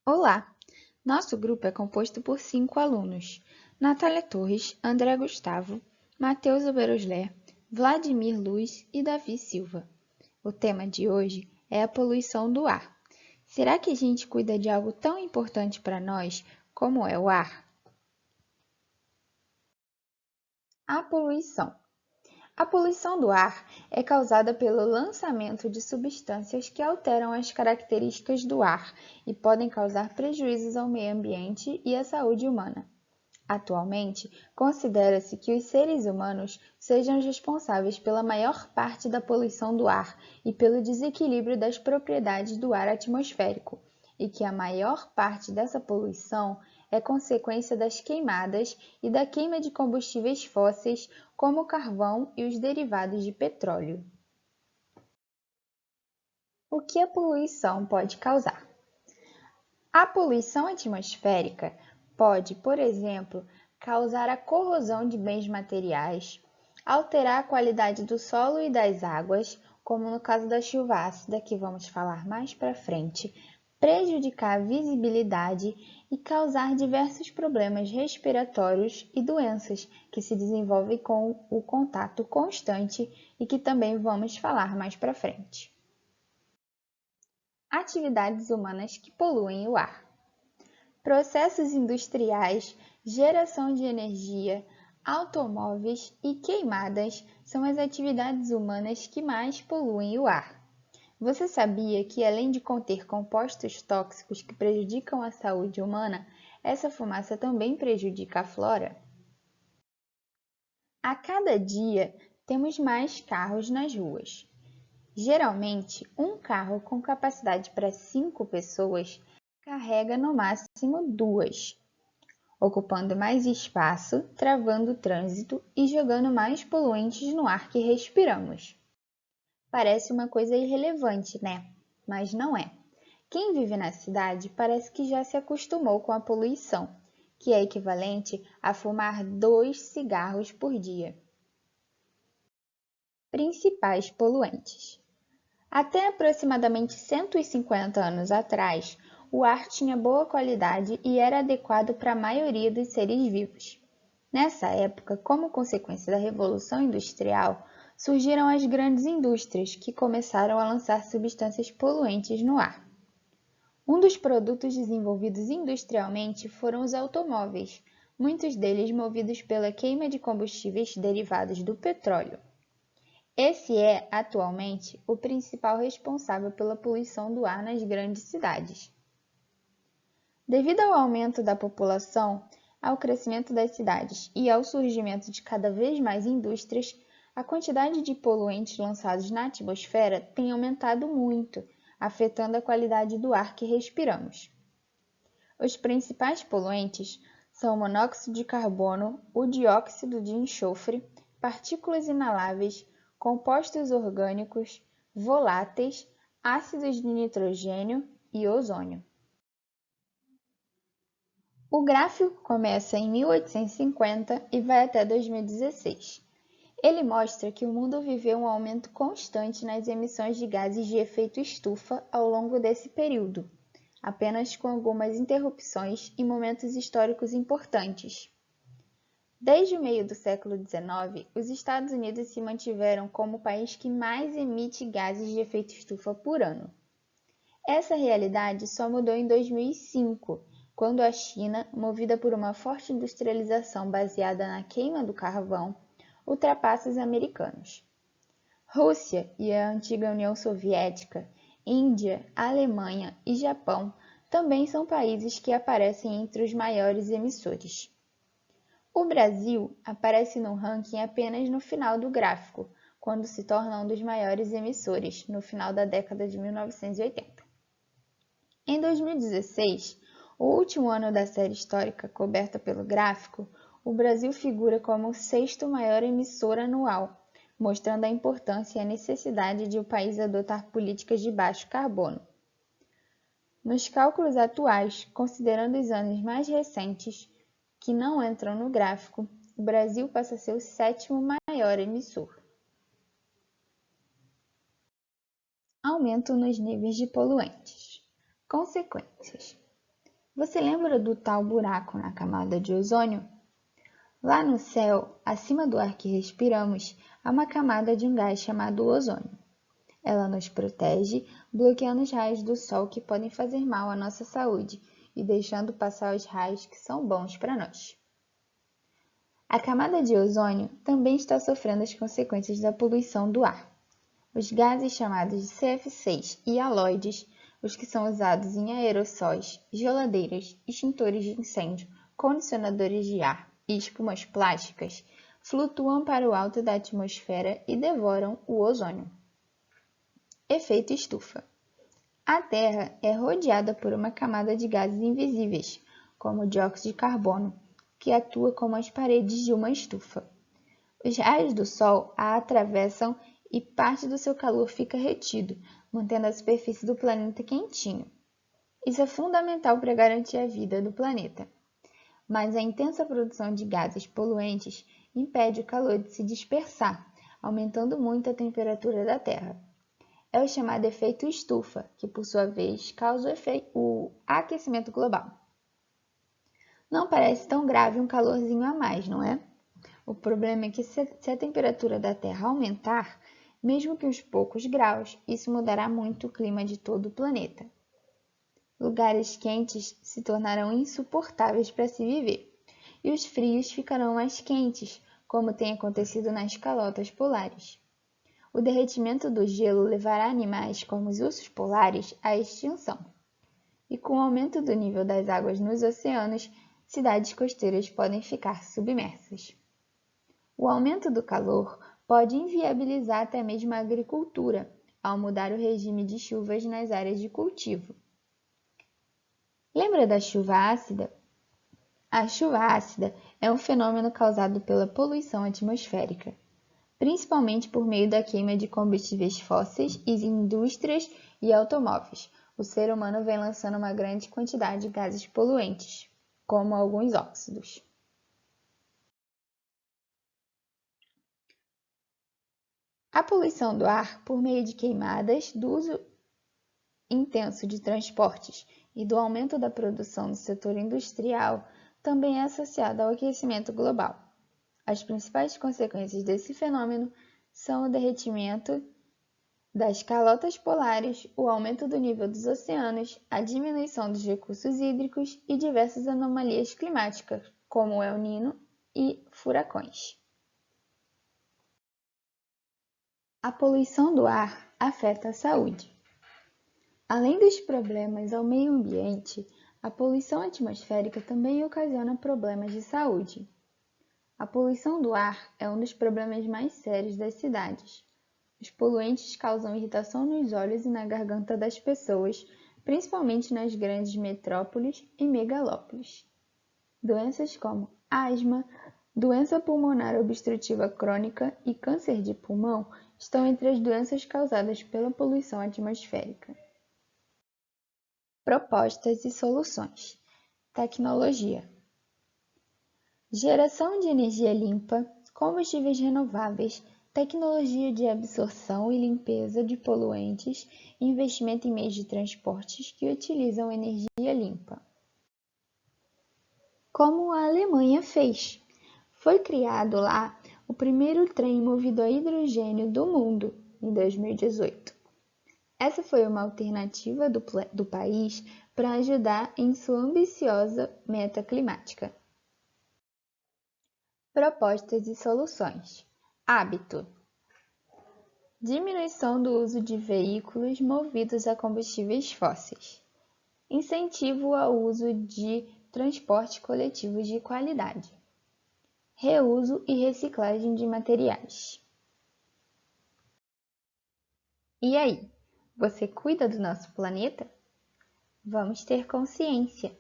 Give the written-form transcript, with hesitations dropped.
Olá! Nosso grupo é composto por 5 alunos: Natália Torres, André Gustavo, Matheus Oberosler, Vladimir Luz e Davi Silva. O tema de hoje é a poluição do ar. Será que a gente cuida de algo tão importante para nós como é o ar? A poluição. A poluição do ar é causada pelo lançamento de substâncias que alteram as características do ar e podem causar prejuízos ao meio ambiente e à saúde humana. Atualmente, considera-se que os seres humanos sejam os responsáveis pela maior parte da poluição do ar e pelo desequilíbrio das propriedades do ar atmosférico, e que a maior parte dessa poluição é consequência das queimadas e da queima de combustíveis fósseis, como o carvão e os derivados de petróleo. O que a poluição pode causar? A poluição atmosférica pode, por exemplo, causar a corrosão de bens materiais, alterar a qualidade do solo e das águas, como no caso da chuva ácida, que vamos falar mais para frente, prejudicar a visibilidade e causar diversos problemas respiratórios e doenças que se desenvolvem com o contato constante e que também vamos falar mais para frente. Atividades humanas que poluem o ar. Processos industriais, geração de energia, automóveis e queimadas são as atividades humanas que mais poluem o ar. Você sabia que, além de conter compostos tóxicos que prejudicam a saúde humana, essa fumaça também prejudica a flora? A cada dia, temos mais carros nas ruas. Geralmente, um carro com capacidade para 5 pessoas carrega no máximo 2, ocupando mais espaço, travando o trânsito e jogando mais poluentes no ar que respiramos. Parece uma coisa irrelevante, né? Mas não é. Quem vive na cidade parece que já se acostumou com a poluição, que é equivalente a fumar 2 cigarros por dia. Principais poluentes. Até aproximadamente 150 anos atrás, o ar tinha boa qualidade e era adequado para a maioria dos seres vivos. Nessa época, como consequência da Revolução Industrial, surgiram as grandes indústrias que começaram a lançar substâncias poluentes no ar. Um dos produtos desenvolvidos industrialmente foram os automóveis, muitos deles movidos pela queima de combustíveis derivados do petróleo. Esse é, atualmente, o principal responsável pela poluição do ar nas grandes cidades. Devido ao aumento da população, ao crescimento das cidades e ao surgimento de cada vez mais indústrias, a quantidade de poluentes lançados na atmosfera tem aumentado muito, afetando a qualidade do ar que respiramos. Os principais poluentes são o monóxido de carbono, o dióxido de enxofre, partículas inaláveis, compostos orgânicos, voláteis, ácidos de nitrogênio e ozônio. O gráfico começa em 1850 e vai até 2016. Ele mostra que o mundo viveu um aumento constante nas emissões de gases de efeito estufa ao longo desse período, apenas com algumas interrupções em momentos históricos importantes. Desde o meio do século XIX, os Estados Unidos se mantiveram como o país que mais emite gases de efeito estufa por ano. Essa realidade só mudou em 2005, quando a China, movida por uma forte industrialização baseada na queima do carvão, ultrapassa os americanos. Rússia e a antiga União Soviética, Índia, Alemanha e Japão também são países que aparecem entre os maiores emissores. O Brasil aparece no ranking apenas no final do gráfico, quando se torna um dos maiores emissores, no final da década de 1980. Em 2016, o último ano da série histórica coberta pelo gráfico, o Brasil figura como o sexto maior emissor anual, mostrando a importância e a necessidade de o país adotar políticas de baixo carbono. Nos cálculos atuais, considerando os anos mais recentes, que não entram no gráfico, o Brasil passa a ser o sétimo maior emissor. Aumento nos níveis de poluentes. Consequências. Você lembra do tal buraco na camada de ozônio? Lá no céu, acima do ar que respiramos, há uma camada de um gás chamado ozônio. Ela nos protege, bloqueando os raios do sol que podem fazer mal à nossa saúde e deixando passar os raios que são bons para nós. A camada de ozônio também está sofrendo as consequências da poluição do ar. Os gases chamados de CF6 e haloides, os que são usados em aerossóis, geladeiras, extintores de incêndio, condicionadores de ar e espumas plásticas, flutuam para o alto da atmosfera e devoram o ozônio. Efeito estufa. A Terra é rodeada por uma camada de gases invisíveis, como o dióxido de carbono, que atua como as paredes de uma estufa. Os raios do Sol a atravessam e parte do seu calor fica retido, mantendo a superfície do planeta quentinho. Isso é fundamental para garantir a vida do planeta. Mas a intensa produção de gases poluentes impede o calor de se dispersar, aumentando muito a temperatura da Terra. É o chamado efeito estufa, que por sua vez causa o aquecimento global. Não parece tão grave um calorzinho a mais, não é? O problema é que se a temperatura da Terra aumentar, mesmo que uns poucos graus, isso mudará muito o clima de todo o planeta. Lugares quentes se tornarão insuportáveis para se viver, e os frios ficarão mais quentes, como tem acontecido nas calotas polares. O derretimento do gelo levará animais como os ursos polares à extinção. E com o aumento do nível das águas nos oceanos, cidades costeiras podem ficar submersas. O aumento do calor pode inviabilizar até mesmo a agricultura, ao mudar o regime de chuvas nas áreas de cultivo. Lembra da chuva ácida? A chuva ácida é um fenômeno causado pela poluição atmosférica, principalmente por meio da queima de combustíveis fósseis em indústrias e automóveis. O ser humano vem lançando uma grande quantidade de gases poluentes, como alguns óxidos. A poluição do ar por meio de queimadas, do uso intenso de transportes e do aumento da produção no setor industrial também é associada ao aquecimento global. As principais consequências desse fenômeno são o derretimento das calotas polares, o aumento do nível dos oceanos, a diminuição dos recursos hídricos e diversas anomalias climáticas, como o El Niño e furacões. A poluição do ar afeta a saúde. Além dos problemas ao meio ambiente, a poluição atmosférica também ocasiona problemas de saúde. A poluição do ar é um dos problemas mais sérios das cidades. Os poluentes causam irritação nos olhos e na garganta das pessoas, principalmente nas grandes metrópoles e megalópolis. Doenças como asma, doença pulmonar obstrutiva crônica e câncer de pulmão estão entre as doenças causadas pela poluição atmosférica. Propostas e soluções. Tecnologia. Geração de energia limpa, combustíveis renováveis, tecnologia de absorção e limpeza de poluentes e investimento em meios de transportes que utilizam energia limpa. Como a Alemanha fez. Foi criado lá o primeiro trem movido a hidrogênio do mundo, em 2018. Essa foi uma alternativa do país para ajudar em sua ambiciosa meta climática. Propostas e soluções. Hábito. Diminuição do uso de veículos movidos a combustíveis fósseis. Incentivo ao uso de transporte coletivo de qualidade. Reuso e reciclagem de materiais. E aí, você cuida do nosso planeta? Vamos ter consciência.